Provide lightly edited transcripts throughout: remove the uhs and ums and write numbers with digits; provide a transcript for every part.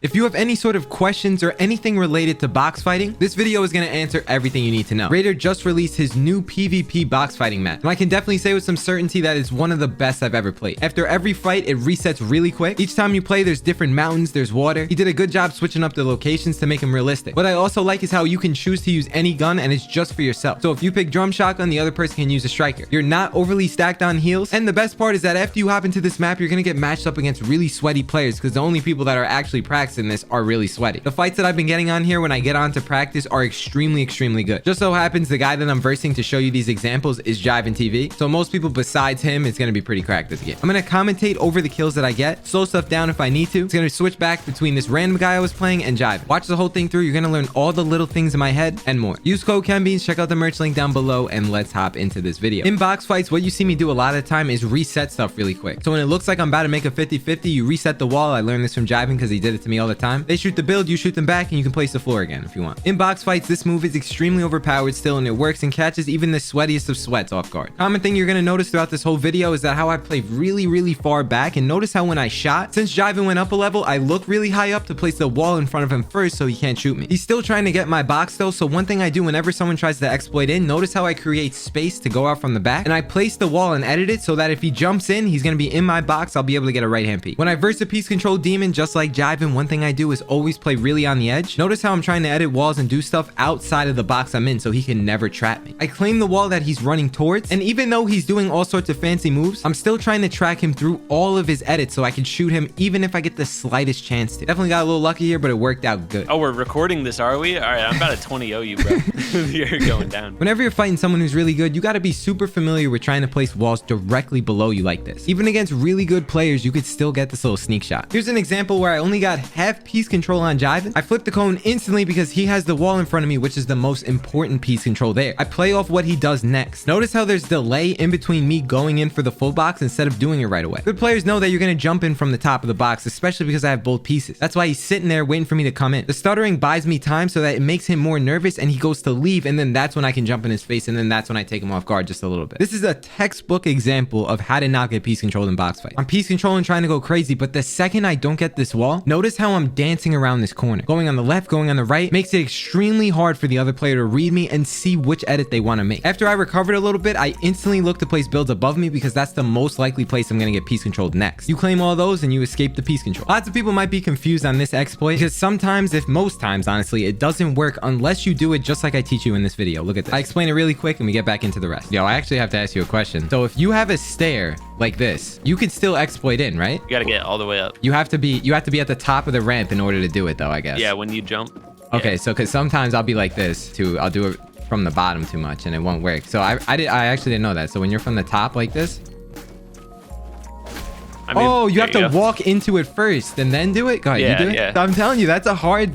If you have any sort of questions or anything related to box fighting, this video is going to answer everything you need to know. Raider just released his new PvP box fighting map, and I can definitely say with some certainty that it's one of the best I've ever played. After every fight, it resets really quick. Each time you play, there's different mountains, there's water. He did a good job switching up the locations to make them realistic. What I also like is how you can choose to use any gun and it's just for yourself. So if you pick drum shotgun, the other person can use a striker. You're not overly stacked on heals, and the best part is that after you hop into this map, you're gonna get matched up against really sweaty players because the only people that are actually practicing this are really sweaty. The fights that I've been getting on here when I get on to practice are extremely good. Just so happens the guy that I'm versing to show you these examples is Jiven TV, so most people besides him is gonna be pretty cracked at the game. I'm gonna commentate over the kills that I get, slow stuff down if I need to. It's gonna switch back between this random guy I was playing and Jiven. Watch the whole thing through. You're gonna learn all the little things in my head and more. Use code ChemBeans, check out the merch link down below, and let's hop into this video. In box fights, what you see me do a lot of the time is reset stuff really quick. So when it looks like I'm about to make a 50-50, you reset the wall. I learned this from Jiven because he did it to me all the time. They shoot the build, you shoot them back, and you can place the floor again if you want. In box fights, this move is extremely overpowered still, and it works and catches even the sweatiest of sweats off guard. Common thing you're gonna notice throughout this whole video is that how I play really far back, and notice how when I shot, since Jiven went up a level, I look really high up to place the wall in front of him first so he can't shoot me. He's still trying to get my box though, so one thing I do whenever someone tries to exploit in, notice how I create space to go out from the back, and I place the wall and edit it so that if he jumps in, he's gonna be in my box. I'll be able to get a right hand peek. When I verse a piece control demon just like Jiven, one thing I do is always play really on the edge. Notice how I'm trying to edit walls and do stuff outside of the box I'm in so he can never trap me. I claim the wall that he's running towards, and even though he's doing all sorts of fancy moves, I'm still trying to track him through all of his edits so I can shoot him even if I get the slightest chance to. Definitely got a little lucky here, but it worked out good. Oh, we're recording this, are we? All right, I'm about to 20-0 you, bro. You're going down. Whenever you're fighting someone who's really good, you got to be super familiar with trying to place walls directly below you like this. Even against really good players, you could still get this little sneak shot. Here's an example where I only got half piece control on Jiven. I flipped the cone instantly because he has the wall in front of me, which is the most important piece control there. I play off what he does next. Notice how there's delay in between me going in for the full box instead of doing it right away. Good players know that you're going to jump in from the top of the box, especially because I have both pieces. That's why he's sitting there waiting for me to come in. The stuttering buys me time so that it makes him more nervous and he goes to leave, and then that's when I can jump in his face, and then that's when I take him off guard just a little bit. This is a textbook example of how to not get piece control in box fight. I'm piece controlling trying to go crazy, but the second I don't get this wall, notice how I'm dancing around this corner. Going on the left, going on the right, makes it extremely hard for the other player to read me and see which edit they want to make. After I recovered a little bit, I instantly look to place builds above me because that's the most likely place I'm going to get piece controlled next. You claim all those and you escape the piece control. Lots of people might be confused on this exploit because sometimes, if most times honestly, it doesn't work unless you do it just like I teach you in this video. Look at this. I explain it really quick and we get back into the rest. Yo, I actually have to ask you a question. So if you have a stair like this, you could still exploit in, right? You gotta get all the way up. You have to be at the top of the ramp in order to do it though, I guess. Yeah, when you jump. Okay, yeah. So because sometimes I'll be like this too. I'll do it from the bottom too much and it won't work. So I actually didn't know that. So when you're from the top like this, I mean, oh, you have to walk into it first and then do it? Go ahead, yeah, you do it? Yeah. I'm telling you, that's a hard.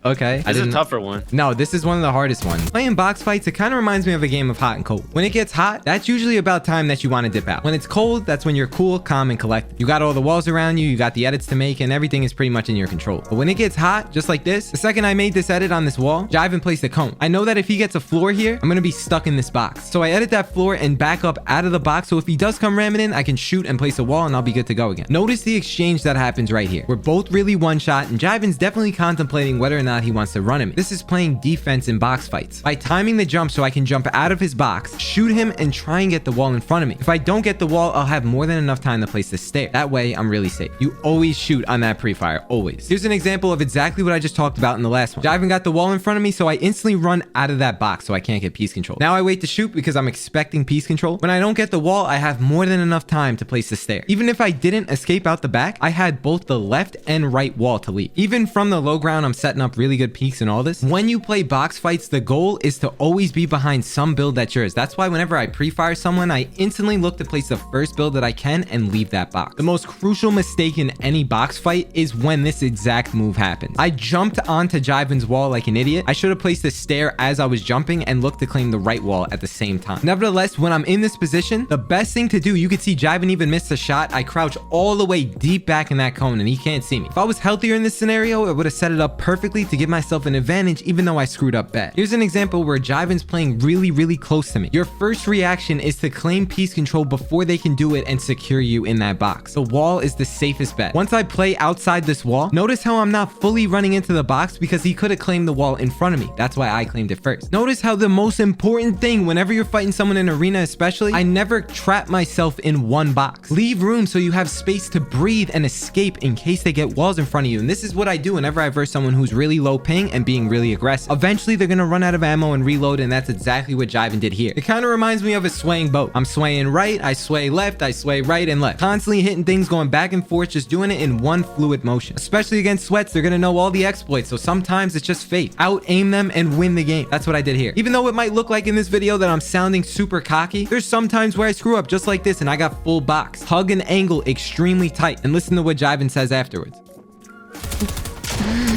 Okay. This is a tougher one. No, this is one of the hardest ones. Playing box fights, it kind of reminds me of a game of hot and cold. When it gets hot, that's usually about time that you want to dip out. When it's cold, that's when you're cool, calm, and collected. You got all the walls around you, you got the edits to make, and everything is pretty much in your control. But when it gets hot, just like this, the second I made this edit on this wall, Jiven placed a cone. I know that if he gets a floor here, I'm going to be stuck in this box. So I edit that floor and back up out of the box, so if he does come ramming in, I can shoot and place a wall and I'll be good to go again. Notice the exchange that happens right here. We're both really one shot, and Jiven's definitely contemplating whether or not he wants to run him. This is playing defense in box fights. By timing the jump so I can jump out of his box, shoot him, and try and get the wall in front of me. If I don't get the wall, I'll have more than enough time to place the stair. That way, I'm really safe. You always shoot on that pre-fire, always. Here's an example of exactly what I just talked about in the last one. Jiven got the wall in front of me, so I instantly run out of that box so I can't get piece control. Now I wait to shoot because I'm expecting piece control. When I don't get the wall, I have more than enough time to place the stair. Even if I didn't escape out the back, I had both the left and right wall to leave. Even from the low ground, I'm setting up really good peaks and all this. When you play box fights, the goal is to always be behind some build that's yours. That's why whenever I pre-fire someone, I instantly look to place the first build that I can and leave that box. The most crucial mistake in any box fight is when this exact move happens. I jumped onto Jiven's wall like an idiot. I should have placed the stair as I was jumping and looked to claim the right wall at the same time. Nevertheless, when I'm in this position, the best thing to do, you could see Jiven even missed a shot. I crouch all the way deep back in that cone and he can't see me. If I was healthier in this scenario, I would have set it up perfectly to give myself an advantage even though I screwed up bad. Here's an example where Jiven's playing really close to me. Your first reaction is to claim piece control before they can do it and secure you in that box. The wall is the safest bet. Once I play outside this wall, notice how I'm not fully running into the box because he could have claimed the wall in front of me. That's why I claimed it first. Notice how the most important thing whenever you're fighting someone in arena especially, I never trap myself in one box. Leave room so you have space to breathe and escape in case they get walls in front of you. And this is what I do whenever I verse someone who's really low ping and being really aggressive. Eventually they're gonna run out of ammo and reload, and that's exactly what Jiven did here. It kind of reminds me of a swaying boat. I'm swaying right, I sway left, I sway right and left. Constantly hitting things, going back and forth, just doing it in one fluid motion. Especially against sweats, they're gonna know all the exploits, so sometimes it's just fate. Out aim them and win the game. That's what I did here. Even though it might look like in this video that I'm sounding super cocky, there's some times where I screw up just like this and I got full box. Hug and angle extremely tight, and listen to what Jiven says afterwards.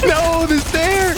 No, the stair!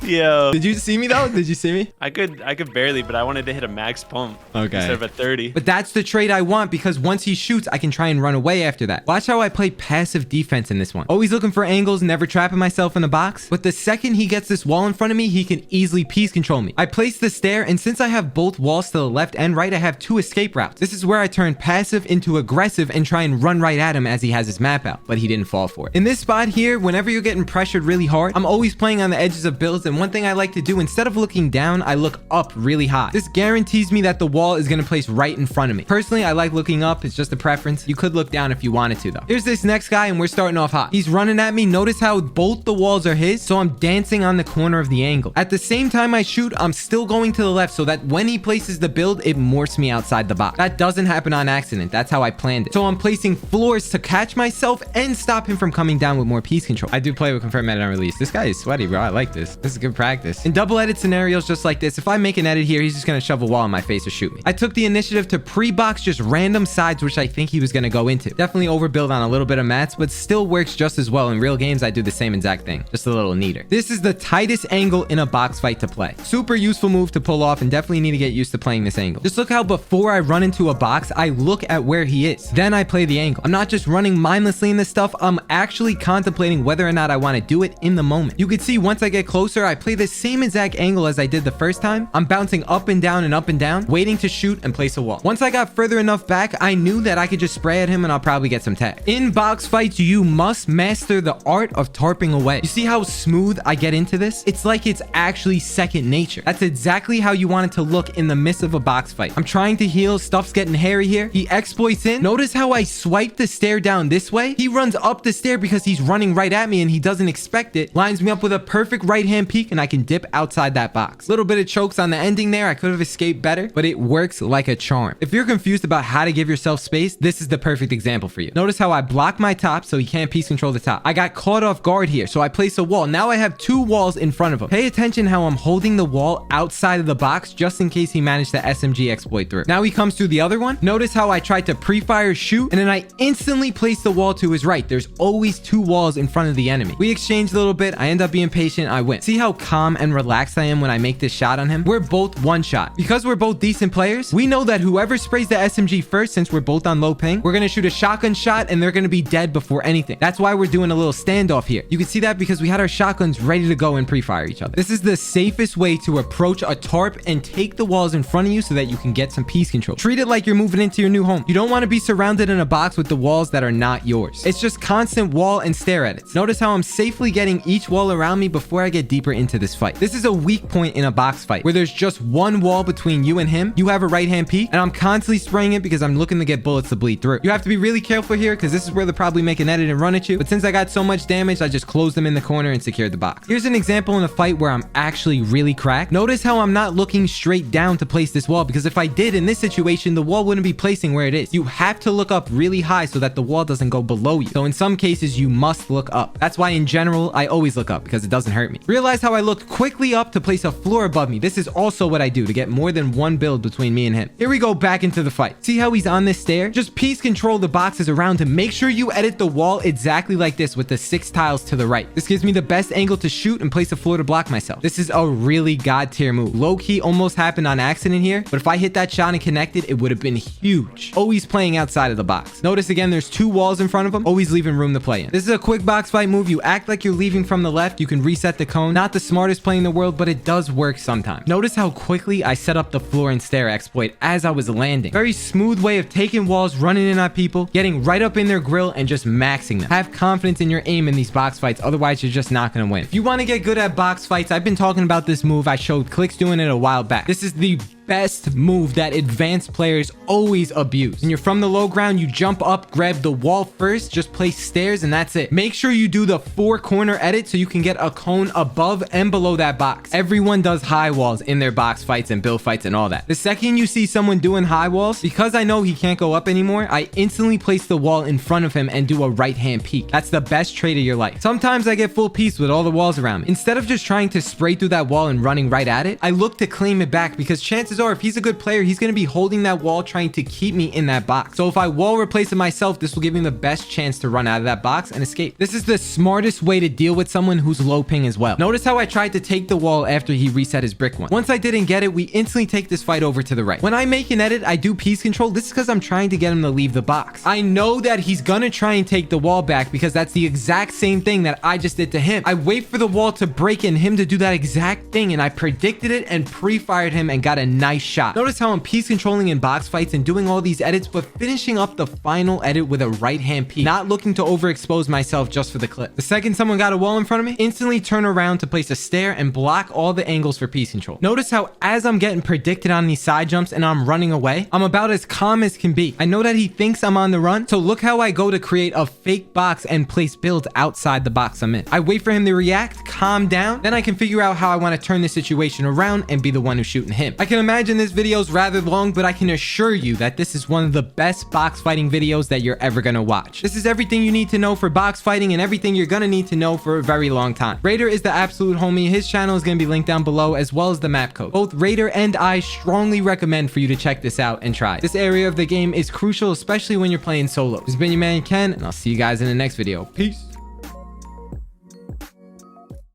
Yo. Did you see me though? Did you see me? I could barely, but I wanted to hit a max pump. Okay. Instead of a 30. But that's the trade I want, because once he shoots, I can try and run away after that. Watch how I play passive defense in this one. Always looking for angles, never trapping myself in a box. But the second he gets this wall in front of me, he can easily piece control me. I place the stair, and since I have both walls to the left and right, I have 2 escape routes. This is where I turn passive into aggressive and try and run right at him as he has his map out, but he didn't fall for it. In this spot here, whenever you're getting pressured really hard, I'm always playing on the edges of builds, and one thing I like to do, instead of looking down, I look up really high. This guarantees me that the wall is going to place right in front of me. Personally, I like looking up. It's just a preference. You could look down if you wanted to though. Here's this next guy, and we're starting off hot. He's running at me. Notice how both the walls are his, so I'm dancing on the corner of the angle. At the same time I shoot, I'm still going to the left so that when he places the build, it morphs me outside the box. That doesn't happen on accident. That's how I planned it. So I'm placing floors to catch myself and stop him from coming down with more piece control. I do play with confirm edit on release. This guy is sweaty, bro. I like this. This is good practice. In double edit scenarios just like this, if I make an edit here, he's just gonna shove a wall in my face or shoot me. I took the initiative to pre-box just random sides which I think he was gonna go into. Definitely overbuild on a little bit of mats, but still works just as well. In real games, I do the same exact thing, just a little neater. This is the tightest angle in a box fight to play. Super useful move to pull off, and definitely need to get used to playing this angle. Just look how before I run into a box, I look at where he is. Then I play the angle. I'm not just running mindlessly in this stuff. I'm actually contemplating whether or not I want to do it in the moment. You can see once I get closer, I play the same exact angle as I did the first time. I'm bouncing up and down, waiting to shoot and place a wall. Once I got further enough back, I knew that I could just spray at him and I'll probably get some tag. In box fights, you must master the art of tarping away. You see how smooth I get into this? It's like it's actually second nature. That's exactly how you want it to look in the midst of a box fight. I'm trying to heal, stuff's getting hairy here. He exploits in. Notice how I swipe the stair down this way? He runs up the stair because he's running right at me and he doesn't expect it. Lines me up with a perfect right hand peek and I can dip outside that box. Little bit of chokes on the ending there. I could have escaped better, but it works like a charm. If you're confused about how to give yourself space, this is the perfect example for you. Notice how I block my top so he can't piece control the top. I got caught off guard here, so I place a wall. Now I have 2 walls in front of him. Pay attention how I'm holding the wall outside of the box just in case he managed to SMG exploit through. Now he comes through the other one. Notice how I tried to pre-fire shoot and then I instantly place the wall to his right. There's always 2 walls in front of the enemy. We exchanged a little bit. I end up being patient. I win. See how calm and relaxed I am when I make this shot on him? We're both one shot. Because we're both decent players, we know that whoever sprays the SMG first, since we're both on low ping, we're going to shoot a shotgun shot and they're going to be dead before anything. That's why we're doing a little standoff here. You can see that because we had our shotguns ready to go and pre-fire each other. This is the safest way to approach a tarp and take the walls in front of you so that you can get some piece control. Treat it like you're moving into your new home. You don't want to be surrounded in a box with the walls that are not yours. It's just constant wall and stair edits. Notice how I'm safely getting each wall around me before I get deeper into this fight. This is a weak point in a box fight where there's just one wall between you and him. You have a right hand peek and I'm constantly spraying it because I'm looking to get bullets to bleed through. You have to be really careful here because this is where they'll probably make an edit and run at you. But since I got so much damage, I just closed them in the corner and secured the box. Here's an example in a fight where I'm actually really cracked. Notice how I'm not looking straight down to place this wall, because if I did in this situation, the wall wouldn't be placing where it is. You have to look up really high so that the wall doesn't go below you. So in some cases, you must look up. That's why in general, I always look up because because it doesn't hurt me. Realize how I looked quickly up to place a floor above me. This is also what I do to get more than one build between me and him. Here we go back into the fight. See how he's on this stair? Just piece control the boxes around him. Make sure you edit the wall exactly like this with the 6 tiles to the right. This gives me the best angle to shoot and place a floor to block myself. This is a really god tier move. Low key almost happened on accident here, but if I hit that shot and connected, it would have been huge. Always playing outside of the box. Notice again, there's 2 walls in front of him, always leaving room to play in. This is a quick box fight move. You act like you're leaving from the left. You can reset the cone. Not the smartest play in the world, but it does work sometimes. Notice how quickly I set up the floor and stair exploit as I was landing. Very smooth way of taking walls, running in on people, getting right up in their grill, and just maxing them. Have confidence in your aim in these box fights, otherwise you're just not going to win. If you want to get good at box fights, I've been talking about this move. I showed Clicks doing it a while back. This is the best move that advanced players always abuse. When you're from the low ground, you jump up, grab the wall first, just place stairs, and that's it. Make sure you do the 4-corner edit so you can get a cone above and below that box. Everyone does high walls in their box fights and build fights and all that. The second you see someone doing high walls, because I know he can't go up anymore, I instantly place the wall in front of him and do a right-hand peek. That's the best trade of your life. Sometimes I get full piece with all the walls around me. Instead of just trying to spray through that wall and running right at it, I look to claim it back, because chances are if he's a good player, he's going to be holding that wall trying to keep me in that box. So if I wall replace it myself, this will give me the best chance to run out of that box and escape. This is the smartest way to deal with someone who's low ping as well. Notice how I tried to take the wall after he reset his brick one. Once I didn't get it, we instantly take this fight over to the right. When I make an edit, I do piece control. This is because I'm trying to get him to leave the box. I know that he's gonna try and take the wall back because that's the exact same thing that I just did to him. I wait for the wall to break and him to do that exact thing, and I predicted it and pre-fired him and got a nice shot. Notice how I'm piece controlling in box fights and doing all these edits, but finishing up the final edit with a right hand peek, not looking to overexpose myself just for the clip. The second someone got a wall in front of me, instantly turn around to place a stair and block all the angles for piece control. Notice how as I'm getting predicted on these side jumps and I'm running away, I'm about as calm as can be. I know that he thinks I'm on the run, so look how I go to create a fake box and place builds outside the box I'm in. I wait for him to react, calm down, then I can figure out how I want to turn the situation around and be the one who's shooting him. I can imagine this video is rather long, but I can assure you that this is one of the best box fighting videos that you're ever gonna watch. This is everything you need to know for box fighting and everything you're gonna need to know for a very long time. Raider is the absolute homie. His channel is gonna be linked down below, as well as the map code. Both Raider and I strongly recommend for you to check this out and try. This area of the game is crucial, especially when you're playing solo. This has been your man Ken, and I'll see you guys in the next video. Peace.